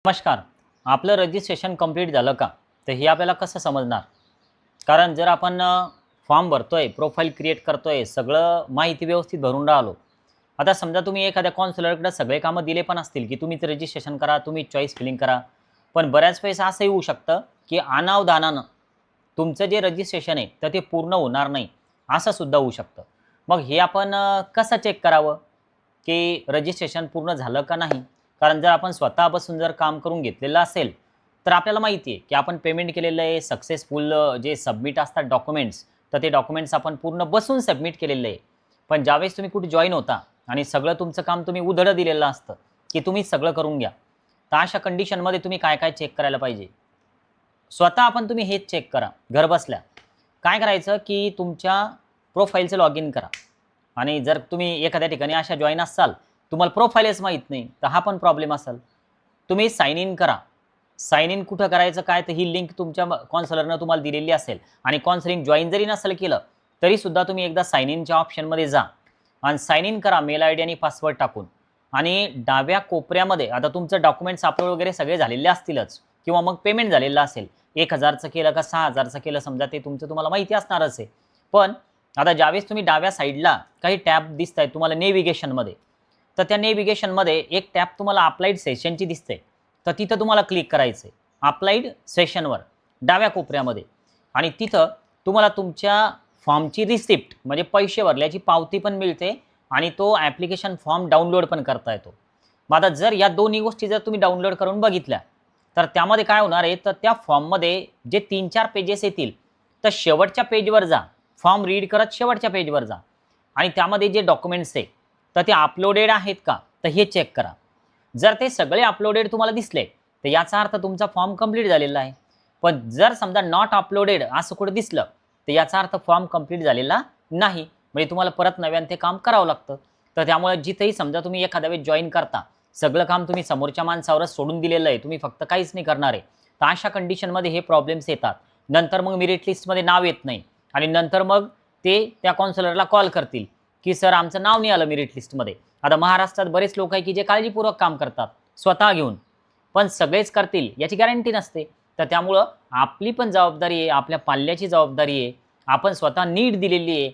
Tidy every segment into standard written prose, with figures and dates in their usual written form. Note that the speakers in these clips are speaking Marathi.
नमस्कार. आपलं रजिस्ट्रेशन कंप्लीट झालं का? तर हे आपल्याला कसं समजणार? कारण जर आपण फॉर्म भरतोय, प्रोफाईल क्रिएट करतोय, सगळं माहिती व्यवस्थित भरून राहिलो. आता समजा तुम्ही एखाद्या काउन्सिलरकडे सगळे कामं दिले पण असतील, की तुम्हीच रजिस्ट्रेशन करा, तुम्ही चॉईस फिलिंग करा. पण बऱ्याच वेळेस असंही होऊ शकतं, की अनावधानानं तुमचं जे रजिस्ट्रेशन आहे, तर ते पूर्ण होणार नाही, असं सुद्धा होऊ शकतं. मग हे आपण कसं चेक करावं? की रजिस्ट्रेशन पूर्ण झालं का नाही? कारण जर आपण स्वतः बसून जर काम करून घेतलेलं असेल, तर आपल्याला माहिती आहे की आपण पेमेंट केलेलं आहे, सक्सेसफुल जे सबमिट असतात डॉक्युमेंट्स, तर ते डॉक्युमेंट्स आपण पूर्ण बसून सबमिट केलेलं आहे. पण ज्यावेळेस तुम्ही कुठे जॉइन होता आणि सगळं तुमचं काम तुम्ही उधळं दिलेलं असतं, की तुम्ही सगळं करून घ्या. तर अशा कंडिशनमध्ये तुम्ही काय-काय चेक करायला पाहिजे? स्वतः आपण तुम्ही हेच चेक करा घरबसल्या. काय करायचं की तुमच्या प्रोफाईलचं लॉग इन करा. आणि जर तुम्ही एखाद्या ठिकाणी अशा जॉइन असाल, तुम्हाला प्रोफाईलच माहीत नाही, तर हा पण प्रॉब्लेम असेल. तुम्ही साइन इन करा. साइन इन कुठं करायचं काय, तर ही लिंक तुमच्या काउन्सिलरनं तुम्हाला दिलेली असेल आणि काउन्सिलिंग जॉइन जरी नसेल केलं, तरीसुद्धा तुम्ही एकदा साइन इनच्या ऑप्शनमध्ये जा आणि साइन इन करा मेल आयडी आणि पासवर्ड टाकून. आणि डाव्या कोपऱ्यामध्ये आता तुमचं डॉक्युमेंट्स अपलोड वगैरे सगळे झालेले असतीलच किंवा मग पेमेंट झालेलं असेल. 1000चं केलं का 6000चं केलं समजा ते तुमचं तुम्हाला माहिती असणारच आहे. पण आता ज्यावेळेस तुम्ही डाव्या साईडला काही टॅब दिसतायत तुम्हाला नेव्हिगेशनमध्ये, तर त्या नेव्हिगेशनमध्ये एक टॅब तुम्हाला अप्लाइड सेशनची दिसते. तर तिथं तुम्हाला क्लिक करायचं आहे. अप्लाइड सेशनवर डाव्या कोपऱ्यामध्ये आणि तिथं तुम्हाला तुमच्या फॉर्मची रिसिप्ट म्हणजे पैसे भरल्याची पावती पण मिळते आणि तो ॲप्लिकेशन फॉर्म डाउनलोड पण करता येतो. मग आता जर या दोन्ही गोष्टी जर तुम्ही डाउनलोड करून बघितल्या, तर त्यामध्ये काय होणार आहे, तर त्या फॉर्ममध्ये जे 3-4 पेजेस येतील, तर शेवटच्या पेजवर जा. फॉर्म रीड करत शेवटच्या पेजवर जा आणि त्यामध्ये जे डॉक्युमेंट्स आहे, तर ते अपलोडेड आहेत का? तर हे चेक करा. जर ते सगळे अपलोडेड तुम्हाला दिसले, तर याचा अर्थ तुमचा फॉर्म कंप्लीट झालेला आहे. पण जर समजा नॉट अपलोडेड असं कुठं दिसलं, तर याचा अर्थ फॉर्म कंप्लीट झालेला नाही. म्हणजे तुम्हाला परत नव्याने ते काम करावं लागतं. तर त्यामुळे जिथेही समजा तुम्ही एखाद्या वेळेस जॉइन करता, सगळं काम तुम्ही समोरच्या माणसावरच सोडून दिलेलं आहे, तुम्ही फक्त काहीच नाही करणार आहे. तर अशा कंडिशनमध्ये हे प्रॉब्लेम्स येतात. नंतर मग मेरिट लिस्टमध्ये नाव येत नाही आणि नंतर मग ते त्या काउन्सिलरला कॉल करतील, की सर आमचं नाव नाही आलं मेरिट लिस्टमध्ये. आता महाराष्ट्रात बरेच लोक आहे की जे काळजीपूर्वक काम करतात स्वतः घेऊन, पण सगळेच करतील याची गॅरंटी नसते. तर त्यामुळं आपली पण जबाबदारी आहे, आपल्या पाल्याची जबाबदारी आहे. आपण स्वतः नीट दिलेली आहे.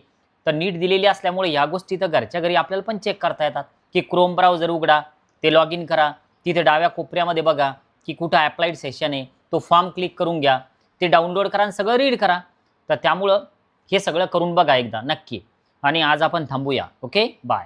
तर नीट दिलेली असल्यामुळे ह्या गोष्टी तर घरच्या घरी आपल्याला पण चेक करता येतात, की क्रोम ब्राउझर उघडा, ते लॉग इन करा. तिथे डाव्या कोपऱ्यामध्ये बघा, की कुठं अप्लाइड सेशन आहे. तो फॉर्म क्लिक करून घ्या. ते डाउनलोड करा आणि सगळं रीड करा. तर त्यामुळं हे सगळं करून बघा एकदा नक्की. आणि आज आपण थांबूया. Okay, bye.